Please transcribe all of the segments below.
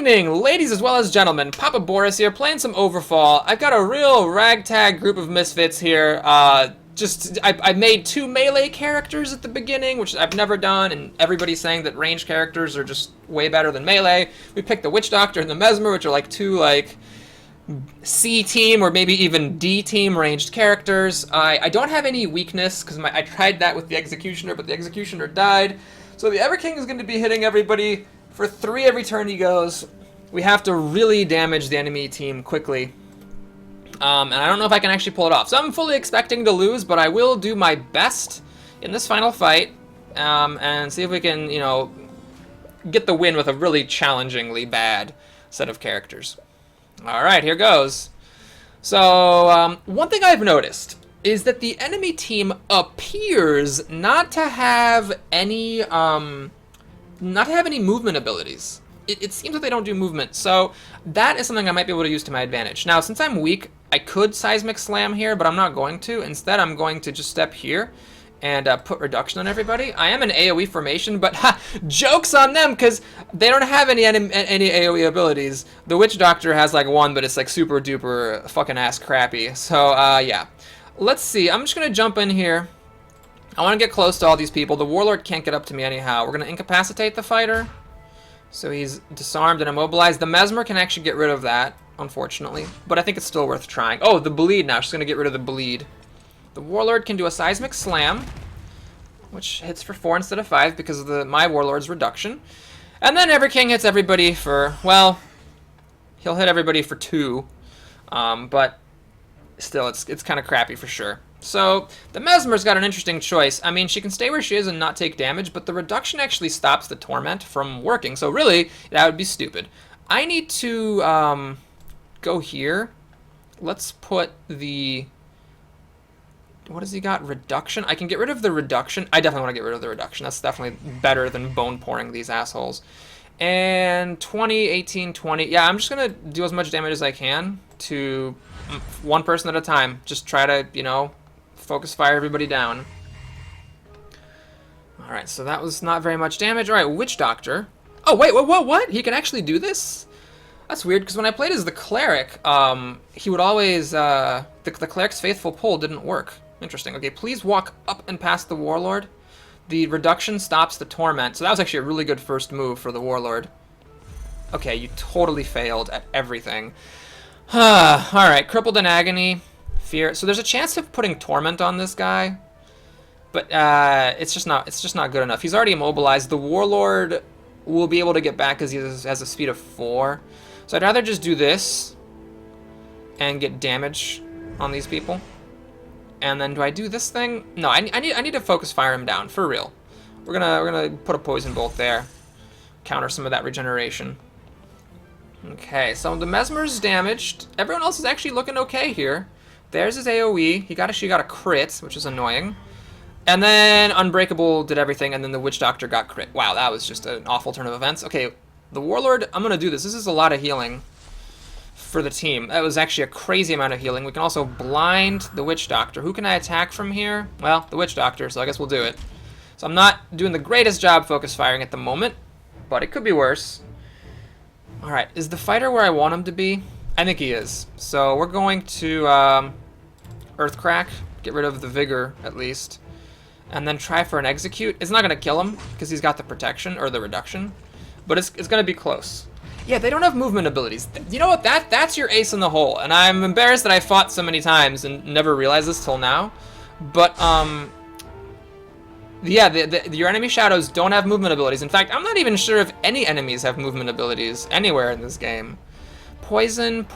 evening, ladies as well as gentlemen. Papa Boris here, playing some Overfall. I've got a real ragtag group of misfits here. I made 2 melee characters at the beginning, which I've never done, and everybody's saying that ranged characters are just way better than melee. We picked the Witch Doctor and the Mesmer, which are like 2 C team or maybe even D team ranged characters. I don't have any weakness because I tried that with the Executioner, but the Executioner died. So the Ever King is going to be hitting everybody for 3 every turn he goes. We have to really damage the enemy team quickly. And I don't know if I can actually pull it off. So I'm fully expecting to lose, but I will do my best in this final fight and see if we can, get the win with a really challengingly bad set of characters. All right, here goes. So one thing I've noticed is that the enemy team appears not to have any movement abilities. It seems like they don't do movement, so that is something I might be able to use to my advantage. Now, since I'm weak, I could Seismic Slam here, but I'm not going to. Instead, I'm going to just step here and put reduction on everybody. I am an AoE formation, but joke's on them, because they don't have any AoE abilities. The Witch Doctor has like 1, but it's like super duper fucking ass crappy. So, yeah. Let's see, I'm just going to jump in here. I want to get close to all these people. The Warlord can't get up to me anyhow. We're going to incapacitate the fighter. So he's disarmed and immobilized. The Mesmer can actually get rid of that, unfortunately. But I think it's still worth trying. Oh, the bleed now. She's going to get rid of the bleed. The Warlord can do a Seismic Slam, which hits for 4 instead of 5 because of my Warlord's reduction. And then Ever King hits everybody for, well, he'll hit everybody for 2. But still, it's kind of crappy for sure. So the Mesmer's got an interesting choice. I mean, she can stay where she is and not take damage, but the reduction actually stops the torment from working. So really, that would be stupid. I need to go here. Let's put the... What has he got? Reduction? I can get rid of the reduction. I definitely want to get rid of the reduction. That's definitely better than bone pouring these assholes. And 20, 18, 20. Yeah, I'm just going to do as much damage as I can to one person at a time. Just try to, focus fire everybody down. Alright, so that was not very much damage. Alright, Witch Doctor. Oh, wait, what? He can actually do this? That's weird, because when I played as the Cleric, he would always... the Cleric's Faithful Pull didn't work. Interesting. Okay, please walk up and past the Warlord. The reduction stops the torment, so that was actually a really good first move for the Warlord. Okay, you totally failed at everything. Alright, crippled in agony. Fear. So there's a chance of putting torment on this guy, but it's just not good enough. He's already immobilized. The Warlord will be able to get back because he has a speed of 4. So I'd rather just do this and get damage on these people. And then do I do this thing? No, I need to focus fire him down for real. We're gonna put a poison bolt there, counter some of that regeneration. Okay, so the Mesmer's damaged. Everyone else is actually looking okay here. There's his AoE. She got a crit, which is annoying. And then Unbreakable did everything, and then the Witch Doctor got crit. Wow, that was just an awful turn of events. Okay, the Warlord, I'm going to do this. This is a lot of healing for the team. That was actually a crazy amount of healing. We can also blind the Witch Doctor. Who can I attack from here? Well, the Witch Doctor, so I guess we'll do it. So I'm not doing the greatest job focus firing at the moment, but it could be worse. Alright, is the fighter where I want him to be? I think he is. So we're going to Earthcrack, get rid of the Vigor at least, and then try for an Execute. It's not going to kill him because he's got the protection or the reduction, but it's going to be close. Yeah, they don't have movement abilities. You know what? That's your ace in the hole, and I'm embarrassed that I fought so many times and never realized this till now. But yeah, your enemy shadows don't have movement abilities. In fact, I'm not even sure if any enemies have movement abilities anywhere in this game. Poison,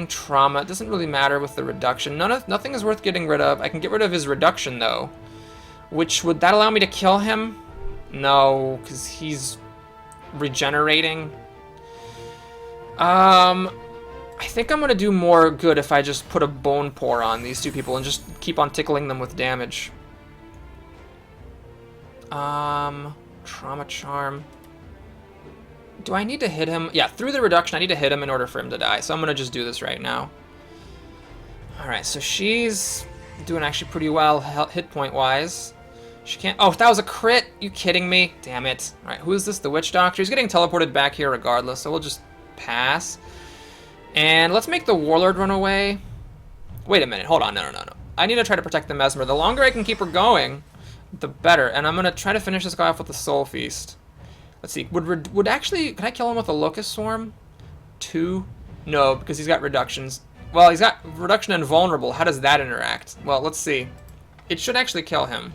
trauma. It doesn't really matter with the reduction. Nothing is worth getting rid of. I can get rid of his reduction, though. Would that allow me to kill him? No, because he's regenerating. I think I'm going to do more good if I just put a Bone Pour on these 2 people and just keep on tickling them with damage. Trauma Charm. Do I need to hit him? Yeah, through the reduction, I need to hit him in order for him to die. So I'm going to just do this right now. Alright, so she's doing actually pretty well hit point-wise. She can't... Oh, that was a crit! You kidding me? Damn it. Alright, who is this? The Witch Doctor? He's getting teleported back here regardless, so we'll just pass. And let's make the Warlord run away. Wait a minute. Hold on. No. I need to try to protect the Mesmer. The longer I can keep her going, the better. And I'm going to try to finish this guy off with the Soul Feast. Let's see. Would actually... Can I kill him with a Locust Swarm? 2? No, because he's got reductions. Well, he's got reduction and vulnerable. How does that interact? Well, let's see. It should actually kill him.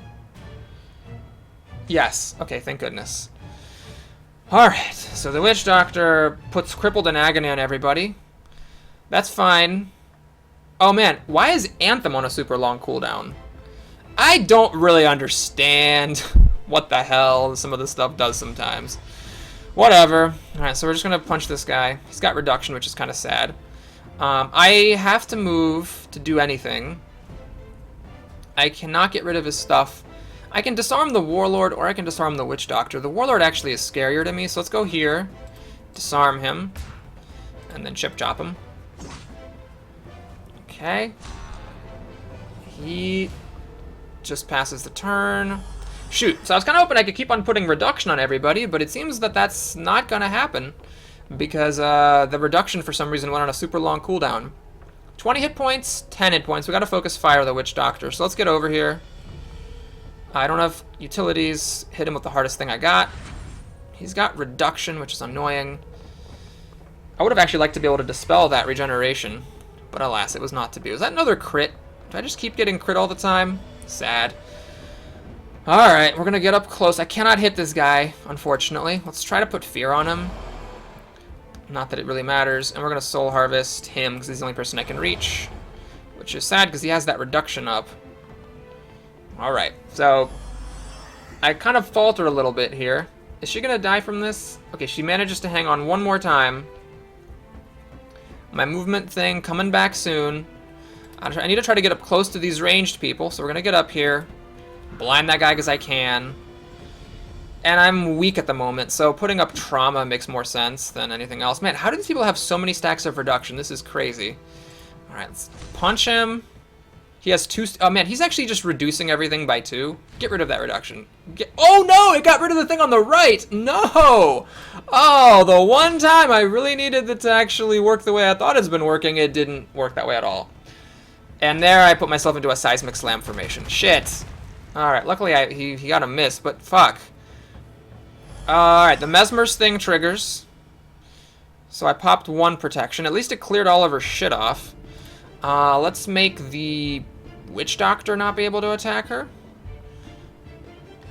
Yes. Okay, thank goodness. Alright, so the Witch Doctor puts Crippled and Agony on everybody. That's fine. Oh man, why is Anthem on a super long cooldown? I don't really understand what the hell some of this stuff does sometimes. Whatever. Alright, so we're just going to punch this guy. He's got reduction, which is kind of sad. I have to move to do anything. I cannot get rid of his stuff. I can disarm the Warlord, or I can disarm the Witch Doctor. The Warlord actually is scarier to me, so let's go here. Disarm him. And then chip chop him. Okay. He just passes the turn. Shoot, so I was kind of hoping I could keep on putting reduction on everybody, but it seems that that's not going to happen. Because the reduction for some reason went on a super long cooldown. 20 hit points, 10 hit points. We got to focus fire the Witch Doctor. So let's get over here. I don't have utilities. Hit him with the hardest thing I got. He's got reduction, which is annoying. I would have actually liked to be able to dispel that regeneration. But alas, it was not to be. Was that another crit? Do I just keep getting crit all the time? Sad. Alright, we're going to get up close. I cannot hit this guy, unfortunately. Let's try to put fear on him. Not that it really matters. And we're going to Soul Harvest him, because he's the only person I can reach. Which is sad, because he has that reduction up. Alright, so... I kind of falter a little bit here. Is she going to die from this? Okay, she manages to hang on one more time. My movement thing coming back soon. I need to try to get up close to these ranged people, so we're going to get up here. Blind that guy because I can. And I'm weak at the moment, so putting up trauma makes more sense than anything else. Man, how do these people have so many stacks of reduction? This is crazy. Alright, let's punch him. He has 2... Oh man, he's actually just reducing everything by 2. Get rid of that reduction. Oh no, it got rid of the thing on the right! No! Oh, the one time I really needed it to actually work the way I thought it's been working, it didn't work that way at all. And there I put myself into a seismic slam formation. Shit. Alright, luckily he got a miss, but fuck. Alright, the Mesmer's thing triggers. So I popped 1 protection. At least it cleared all of her shit off. Let's make the Witch Doctor not be able to attack her.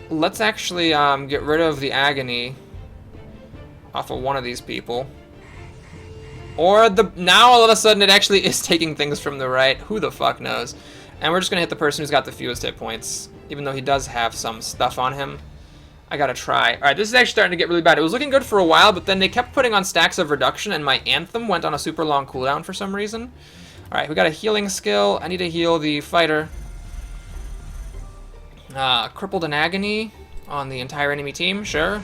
Let's actually get rid of the Agony off of one of these people. Or now all of a sudden it actually is taking things from the right. Who the fuck knows? And we're just going to hit the person who's got the fewest hit points. Even though he does have some stuff on him. I gotta try. Alright, this is actually starting to get really bad. It was looking good for a while, but then they kept putting on stacks of reduction, and my Anthem went on a super long cooldown for some reason. Alright, we got a healing skill. I need to heal the fighter. Crippled and Agony on the entire enemy team, sure.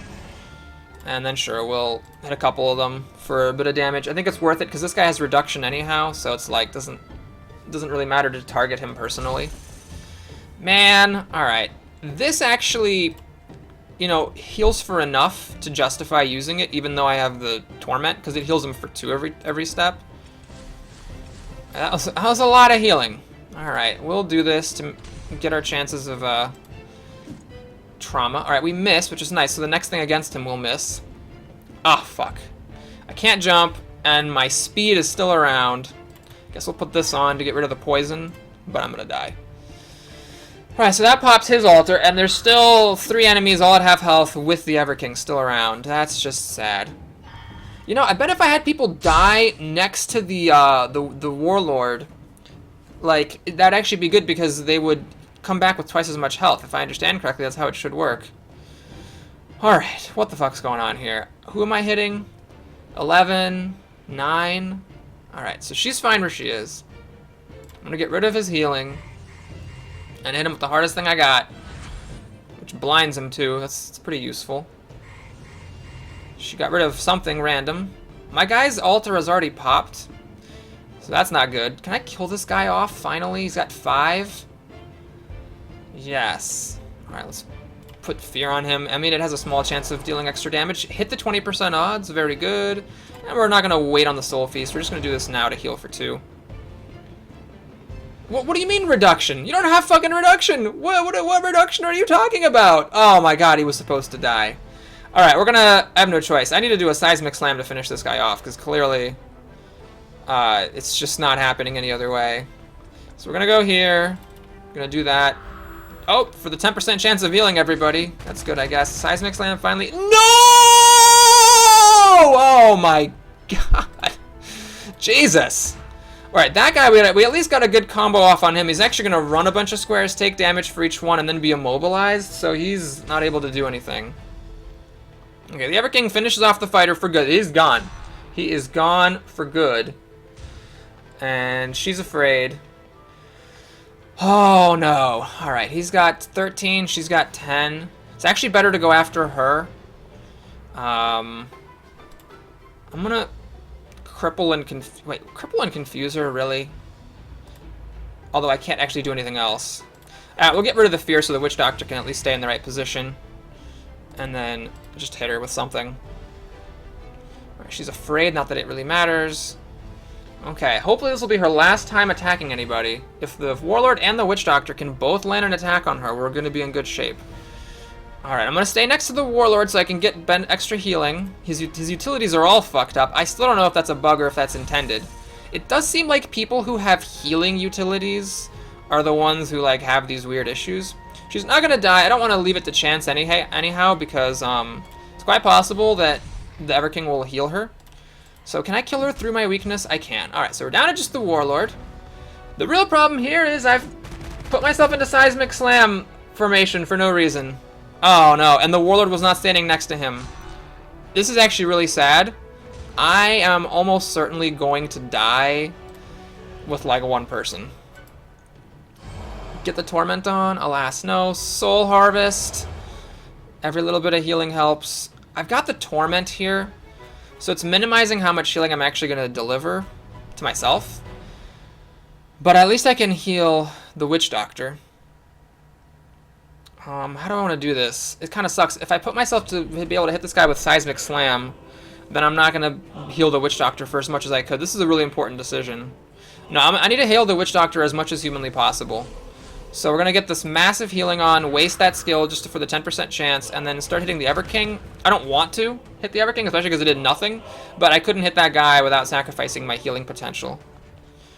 And then sure, we'll hit a couple of them for a bit of damage. I think it's worth it, because this guy has reduction anyhow, so it's like, doesn't really matter to target him personally. Man, alright. This actually... you know, heals for enough to justify using it, even though I have the Torment, because it heals him for 2 every step. That was a lot of healing. Alright, we'll do this to get our chances of trauma. Alright, we missed, which is nice, so the next thing against him will miss. Ah, fuck. I can't jump, and my speed is still around. Guess we'll put this on to get rid of the poison, but I'm gonna die. Alright, so that pops his altar, and there's still 3 enemies all at half health with the Everking still around. That's just sad. You know, I bet if I had people die next to the Warlord, like, that'd actually be good because they would come back with twice as much health. If I understand correctly, that's how it should work. Alright, what the fuck's going on here? Who am I hitting? 11, 9. Alright, so she's fine where she is. I'm gonna get rid of his healing. And hit him with the hardest thing I got. Which blinds him too. That's pretty useful. She got rid of something random. My guy's altar has already popped. So that's not good. Can I kill this guy off finally? He's got 5. Yes. Alright, let's put fear on him. I mean, it has a small chance of dealing extra damage. Hit the 20% odds. Very good. And we're not going to wait on the Soul Feast. We're just going to do this now to heal for 2. What do you mean reduction? You don't have fucking reduction! What reduction are you talking about? Oh my god, he was supposed to die. Alright, we're gonna... I have no choice. I need to do a Seismic Slam to finish this guy off, because clearly... it's just not happening any other way. So we're gonna go here. We're gonna do that. Oh, for the 10% chance of healing everybody. That's good, I guess. Seismic Slam finally... No! Oh my god. Jesus. Alright, that guy, we at least got a good combo off on him. He's actually going to run a bunch of squares, take damage for each one, and then be immobilized, so he's not able to do anything. Okay, the Ever-King finishes off the fighter for good. He's gone. He is gone for good. And she's afraid. Oh, no. Alright, he's got 13, she's got 10. It's actually better to go after her. I'm gonna... Cripple and confuse her, really? Although I can't actually do anything else. We'll get rid of the fear so the Witch Doctor can at least stay in the right position. And then just hit her with something. Right, she's afraid, not that it really matters. Okay, hopefully this will be her last time attacking anybody. If the Warlord and the Witch Doctor can both land an attack on her, we're going to be in good shape. Alright, I'm going to stay next to the Warlord so I can get extra healing. His utilities are all fucked up. I still don't know if that's a bug or if that's intended. It does seem like people who have healing utilities are the ones who, like, have these weird issues. She's not going to die. I don't want to leave it to chance anyhow because it's quite possible that the Ever-King will heal her. So can I kill her through my weakness? I can. Alright, so we're down to just the Warlord. The real problem here is I've put myself into Seismic Slam formation for no reason. Oh no, and the Warlord was not standing next to him. This is actually really sad. I am almost certainly going to die with like one person. Get the Torment on? Alas, no. Soul Harvest. Every little bit of healing helps. I've got the Torment here, so it's minimizing how much healing I'm actually going to deliver to myself. But at least I can heal the Witch Doctor. How do I want to do this? It kind of sucks. If I put myself to be able to hit this guy with Seismic Slam, then I'm not going to heal the Witch Doctor for as much as I could. This is a really important decision. No, I need to heal the Witch Doctor as much as humanly possible. So we're going to get this massive healing on, waste that skill just for the 10% chance, and then start hitting the Ever-King. I don't want to hit the Ever-King, especially because it did nothing, but I couldn't hit that guy without sacrificing my healing potential.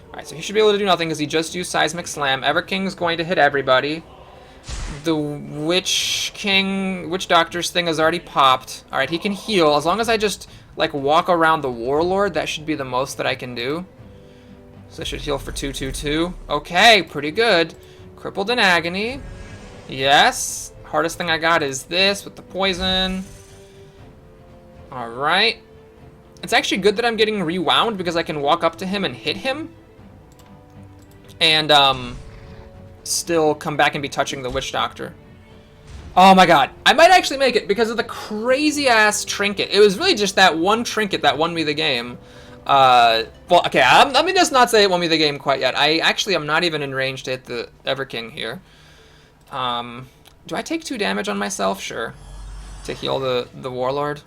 Alright, so he should be able to do nothing because he just used Seismic Slam. Ever-King's going to hit everybody. The Witch Doctor's thing has already popped. Alright, he can heal. As long as I just, like, walk around the Warlord, that should be the most that I can do. So I should heal for 222. Okay, pretty good. Crippled in Agony. Yes. Hardest thing I got is this with the poison. Alright. It's actually good that I'm getting rewound because I can walk up to him and hit him. And, still come back and be touching the Witch Doctor. Oh my god. I might actually make it because of the crazy-ass trinket. It was really just that one trinket that won me the game. Well, okay, let me just not say it won me the game quite yet. I actually am not even in range to hit the Ever-King here. Do I take 2 damage on myself? Sure. To heal the Warlord.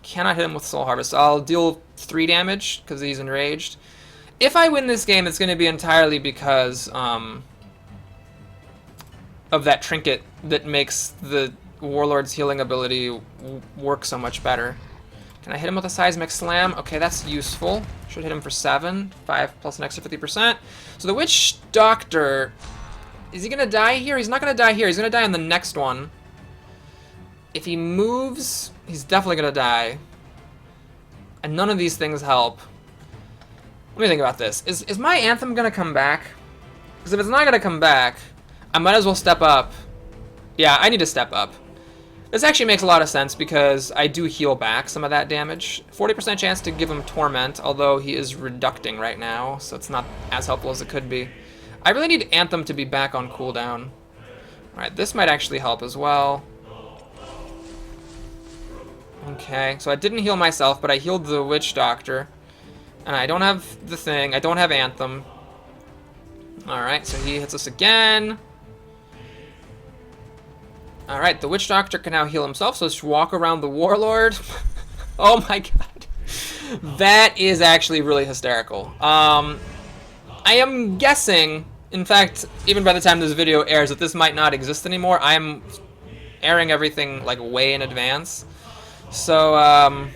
Cannot hit him with Soul Harvest. I'll deal 3 damage because he's enraged. If I win this game, it's going to be entirely because, of that trinket that makes the Warlord's healing ability work so much better. Can I hit him with a Seismic Slam? Okay, that's useful. Should hit him for 7. 5 plus an extra 50%. So the Witch Doctor, is he going to die here? He's not going to die here. He's going to die on the next one. If he moves, he's definitely going to die. And none of these things help. Let me think about this. Is my Anthem going to come back? Because if it's not going to come back, I might as well step up. Yeah, I need to step up. This actually makes a lot of sense because I do heal back some of that damage. 40% chance to give him Torment, although he is reducting right now, so it's not as helpful as it could be. I really need Anthem to be back on cooldown. Alright, this might actually help as well. Okay, so I didn't heal myself, but I healed the Witch Doctor. And I don't have the thing. I don't have Anthem. Alright, so he hits us again. Alright, the Witch Doctor can now heal himself, so let's walk around the Warlord. Oh my god. That is actually really hysterical. I am guessing, in fact, even by the time this video airs, that this might not exist anymore. I am airing everything like way in advance, so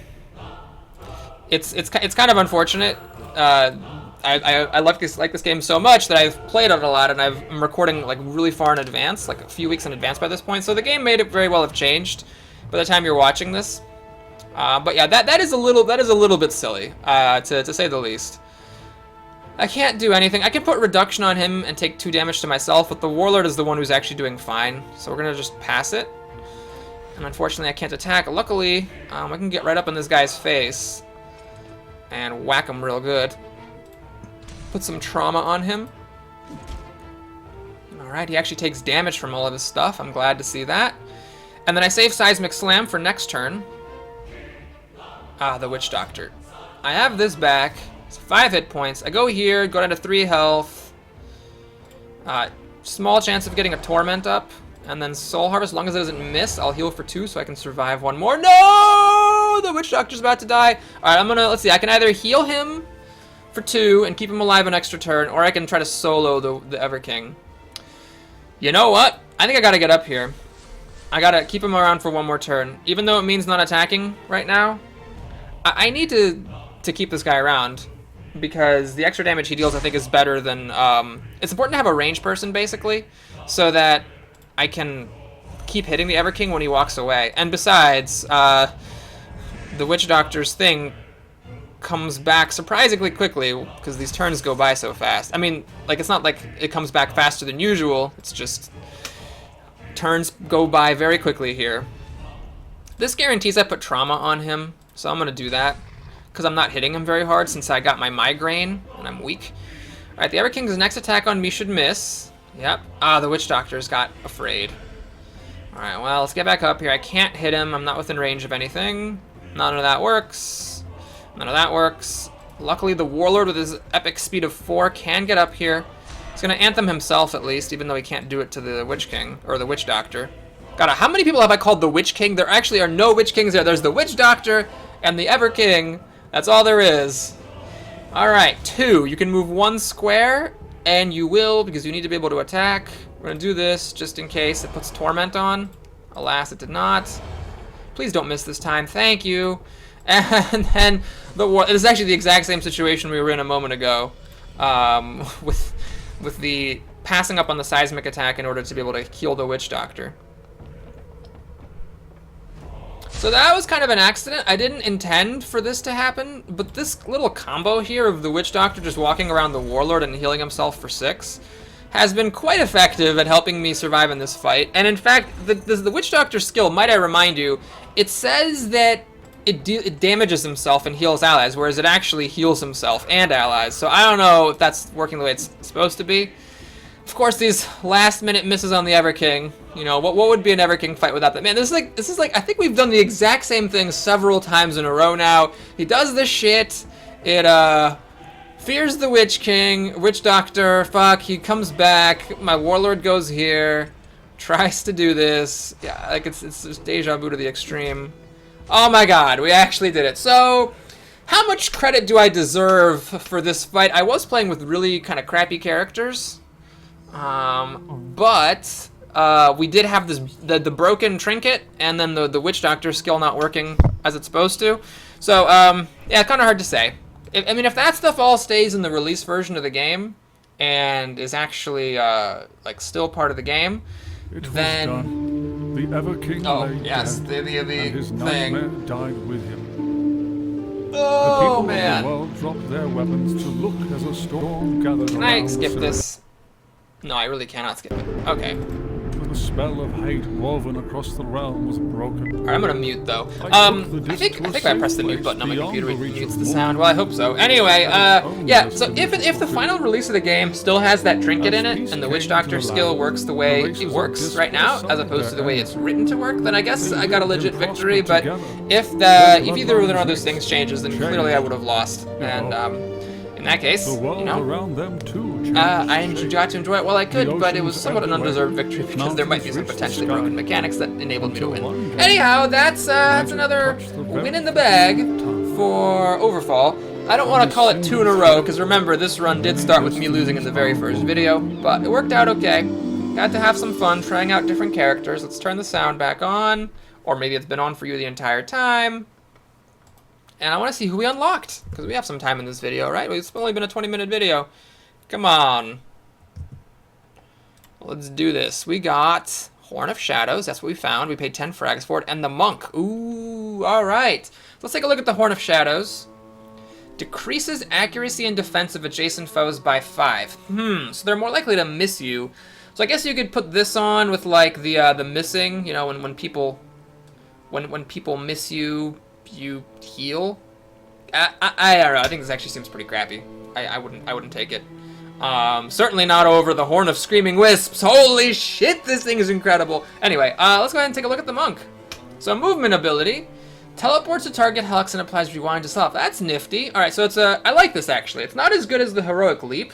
it's kind of unfortunate. I like this game so much that I've played it a lot, and I'm recording like really far in advance, like a few weeks in advance by this point. So the game may very well have changed by the time you're watching this. But yeah, that is a little bit silly, to say the least. I can't do anything. I can put reduction on him and take 2 damage to myself, but the Warlord is the one who's actually doing fine. So we're gonna just pass it. And unfortunately, I can't attack. Luckily, I can get right up in this guy's face and whack him real good. Put some trauma on him. Alright, he actually takes damage from all of his stuff. I'm glad to see that. And then I save Seismic Slam for next turn. The Witch Doctor. I have this back. It's 5 hit points. I go here, go down to 3 health. Small chance of getting a Torment up. And then Soul Harvest, as long as it doesn't miss, I'll heal for 2 so I can survive 1 more. No! The Witch Doctor's about to die. Alright, let's see, I can either heal him for 2 and keep him alive an extra turn, or I can try to solo the Everking. You know what? I think I gotta get up here. I gotta keep him around for 1 more turn. Even though it means not attacking right now, I need to keep this guy around, because the extra damage he deals I think is better than... it's important to have a ranged person, basically, so that I can keep hitting the Everking when he walks away. And besides, the Witch Doctor's thing comes back surprisingly quickly, because these turns go by so fast. I mean, like, it's not like it comes back faster than usual, it's just turns go by very quickly here. This guarantees I put trauma on him, so I'm gonna do that, because I'm not hitting him very hard since I got my migraine and I'm weak. Alright, the Everking's next attack on me should miss. Yep. The Witch Doctor's got afraid. Alright, well, let's get back up here. I can't hit him, I'm not within range of anything. None of that works. None of that works. Luckily, the Warlord with his epic speed of 4 can get up here. He's gonna Anthem himself at least, even though he can't do it to the Witch King, or the Witch Doctor. God, how many people have I called the Witch King? There actually are no Witch Kings there. There's the Witch Doctor and the Everking. That's all there is. Alright, 2. You can move 1 square, and you will, because you need to be able to attack. We're gonna do this just in case it puts Torment on. Alas, it did not. Please don't miss this time. Thank you. And then it is actually the exact same situation we were in a moment ago, with the passing up on the seismic attack in order to be able to heal the Witch Doctor. So that was kind of an accident. I didn't intend for this to happen, but this little combo here of the Witch Doctor just walking around the Warlord and healing himself for 6 has been quite effective at helping me survive in this fight. And in fact, the Witch Doctor skill, might I remind you, it says that it damages himself and heals allies, whereas it actually heals himself and allies. So I don't know if that's working the way it's supposed to be. Of course, these last-minute misses on the Everking. You know, what would be an Everking fight without that? Man, this is like I think we've done the exact same thing several times in a row now. He does this shit. It fears the Witch King, Witch Doctor. Fuck, he comes back. My Warlord goes here, tries to do this. Yeah, like it's just deja vu to the extreme. Oh my God, we actually did it. So, how much credit do I deserve for this fight? I was playing with really kind of crappy characters. But we did have the broken trinket, and then the Witch Doctor skill not working as it's supposed to. So, yeah, kind of hard to say. I mean, if that stuff all stays in the release version of the game, and is actually, like, still part of the game, then... The Everking lay dead, and his nightmare died with him. Oh, the people man. of the world dropped their weapons to look as a storm gathered Can around I skip the this? No, I really cannot skip it. Okay. When the spell of hate woven across the realm was broken. Alright, I'm gonna mute though. I think if I press the mute button on my computer, it mutes the sound. Well, I hope so. Anyway, yeah. So if the final release of the game still has that trinket in it, and the Witch Doctor skill works the way it works right now, as opposed to the way it's written to work, then I guess I got a legit victory. But if either one of those things changes, then clearly I would have lost. And in that case, you know, I got to enjoy it while I could, but it was somewhat an undeserved victory because there might be some potentially broken mechanics that enabled me to win. Anyhow, that's another win in the bag for Overfall. I don't want to call it 2 in a row, because remember, this run did start with me losing in the very first video, but it worked out okay. Got to have some fun trying out different characters. Let's turn the sound back on, or maybe it's been on for you the entire time. And I want to see who we unlocked, because we have some time in this video, right? It's only been a 20-minute video. Come on. Let's do this. We got Horn of Shadows. That's what we found. We paid 10 frags for it. And the Monk. Ooh, all right. Let's take a look at the Horn of Shadows. Decreases accuracy and defense of adjacent foes by 5. So they're more likely to miss you. So I guess you could put this on with like the missing. You know, when people miss you, you heal. I don't know. I think this actually seems pretty crappy. I wouldn't take it. Certainly not over the Horn of Screaming Wisps. Holy shit, this thing is incredible. Anyway, let's go ahead and take a look at the Monk. So movement ability. Teleports to target Helix and applies Rewind to Self. That's nifty. Alright, so it's I like this actually. It's not as good as the Heroic Leap.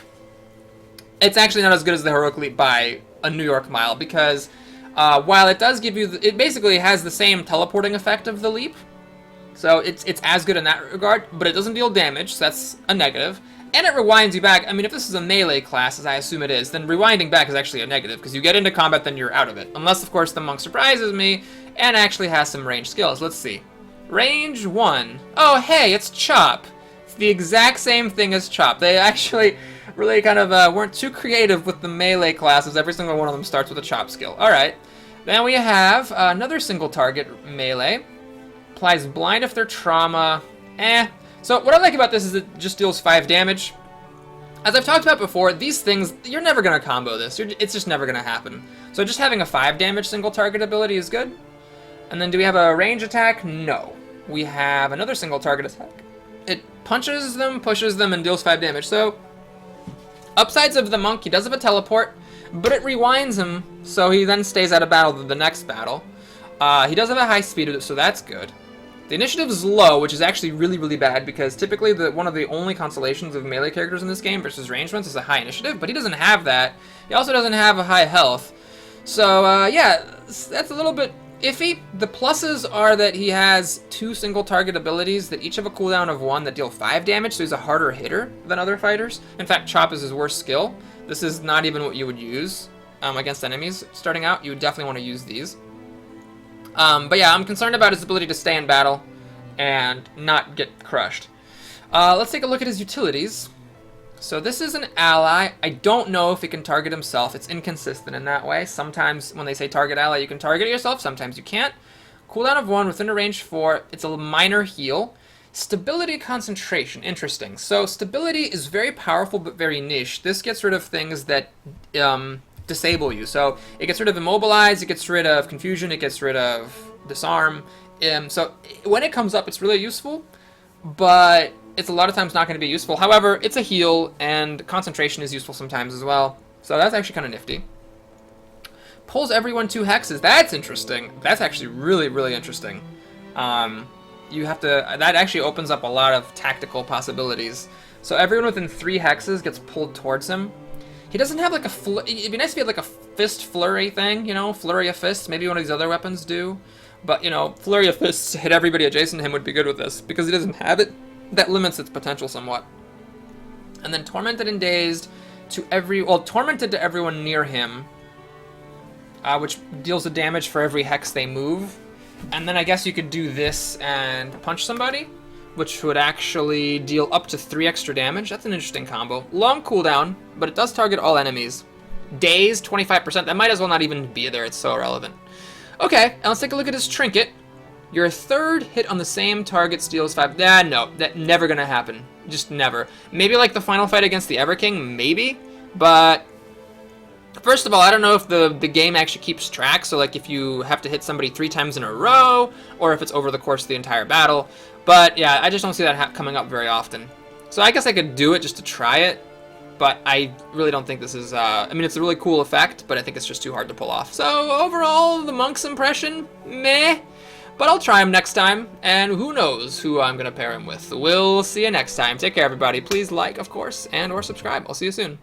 It's actually not as good as the Heroic Leap by a New York mile, because while it does give you, it basically has the same teleporting effect of the Leap. So it's as good in that regard, but it doesn't deal damage, so that's a negative. And it rewinds you back. I mean, if this is a melee class, as I assume it is, then rewinding back is actually a negative, because you get into combat, then you're out of it. Unless, of course, the Monk surprises me and actually has some range skills. Let's see. Range 1. Oh, hey, it's Chop. It's the exact same thing as Chop. They actually really kind of weren't too creative with the melee classes. Every single one of them starts with a Chop skill. All right. Then we have another single target melee. Applies blind if they're trauma. So what I like about this is it just deals 5 damage. As I've talked about before, these things, you're never going to combo this. It's just never going to happen. So just having a 5 damage single target ability is good. And then do we have a range attack? No. We have another single target attack. It punches them, pushes them, and deals 5 damage. So upsides of the Monk, he does have a teleport, but it rewinds him, so he then stays out of battle to the next battle. He does have a high speed, so that's good. The initiative is low, which is actually really, really bad, because typically one of the only consolations of melee characters in this game versus ranged ones is a high initiative, but he doesn't have that. He also doesn't have a high health. So, yeah, that's a little bit iffy. The pluses are that he has 2 single target abilities that each have a cooldown of 1 that deal 5 damage, so he's a harder hitter than other fighters. In fact, Chop is his worst skill. This is not even what you would use against enemies starting out. You would definitely want to use these. But yeah, I'm concerned about his ability to stay in battle and not get crushed. Let's take a look at his utilities. So this is an ally. I don't know if he can target himself. It's inconsistent in that way. Sometimes when they say target ally, you can target yourself. Sometimes you can't. Cooldown of 1 within a range 4. It's a minor heal. Stability concentration. Interesting. So stability is very powerful but very niche. This gets rid of things that disable you. So it gets rid of immobilize, it gets rid of confusion, it gets rid of disarm. So when it comes up, it's really useful, but it's a lot of times not going to be useful. However, it's a heal, and concentration is useful sometimes as well. So that's actually kind of nifty. Pulls everyone 2 hexes. That's interesting. That's actually really, really interesting. You have to. That actually opens up a lot of tactical possibilities. So everyone within 3 hexes gets pulled towards him. He doesn't have like a. It'd be nice if he had like a fist flurry thing, you know, flurry of fists. Maybe one of these other weapons do, but you know, flurry of fists hit everybody adjacent to him would be good with this, because he doesn't have it. That limits its potential somewhat. And then tormented and dazed to tormented to everyone near him, which deals the damage for every hex they move. And then I guess you could do this and punch somebody, which would actually deal up to 3 extra damage. That's an interesting combo. Long cooldown, but it does target all enemies. Dazed, 25%. That might as well not even be there. It's so irrelevant. Okay, and let's take a look at his trinket. Your 3rd hit on the same target steals 5. No, that never gonna happen. Just never. Maybe like the final fight against the Everking, maybe. But first of all, I don't know if the game actually keeps track. So like if you have to hit somebody 3 times in a row, or if it's over the course of the entire battle. But yeah, I just don't see that coming up very often. So I guess I could do it just to try it. But I really don't think this is, I mean, it's a really cool effect, but I think it's just too hard to pull off. So overall, the Monk's impression, meh. But I'll try him next time, and who knows who I'm going to pair him with. We'll see you next time. Take care, everybody. Please like, of course, and or subscribe. I'll see you soon.